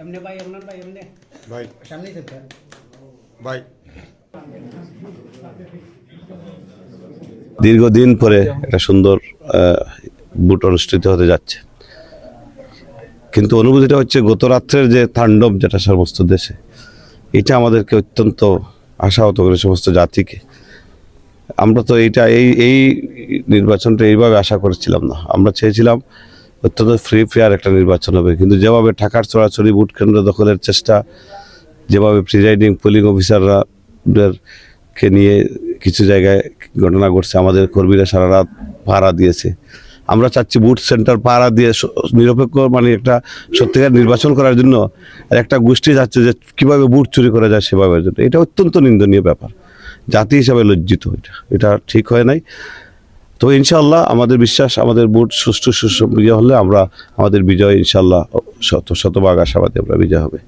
এমনি ভাই এমন ভাই এমনি ভাই সামনেই থাকতে ভাই দীর্ঘদিন পরে একটা সুন্দর বুট অনুষ্ঠিত হতে যাচ্ছে, কিন্তু অনুভূতিটা হচ্ছে গত রাত্রের যে তাণ্ডব যেটা সমস্ত দেশে, এটা আমাদেরকে অত্যন্ত আশাহত করে সমস্ত জাতিকে। আমরা তো এই নির্বাচনটা এইভাবে আশা করেছিলাম না। আমরা চেয়েছিলাম অত্যন্ত ফ্রি ফেয়ার একটা নির্বাচন হবে, কিন্তু যেভাবে ঢাকার ছড়াছড়ি ভোট কেন্দ্র দখলের চেষ্টা, যেভাবে প্রিজাইডিং পোলিং অফিসাররাকে নিয়ে কিছু জায়গায় ঘটনা ঘটছে, আমাদের কর্মীরা সারা রাত পাহারা দিয়েছে। আমরা চাচ্ছি বুথ সেন্টার পাহারা দিয়ে নিরপেক্ষ মানে একটা সত্যিকার নির্বাচন করার জন্য, আর একটা গোষ্ঠী যাচ্ছে যে কীভাবে বুথ চুরি করা যায় সেভাবে জন্য। এটা অত্যন্ত নিন্দনীয় ব্যাপার, জাতি হিসাবে লজ্জিত। এটা ঠিক হয় নাই। তো ইনশাআল্লাহ আমাদের বিশ্বাস, আমাদের বুথ সুষ্ঠু সুসম্পন্ন হলে আমরা আমাদের বিজয় ইনশাআল্লাহ শতভাগ আশাবাদী আমরা বিজয় হবে।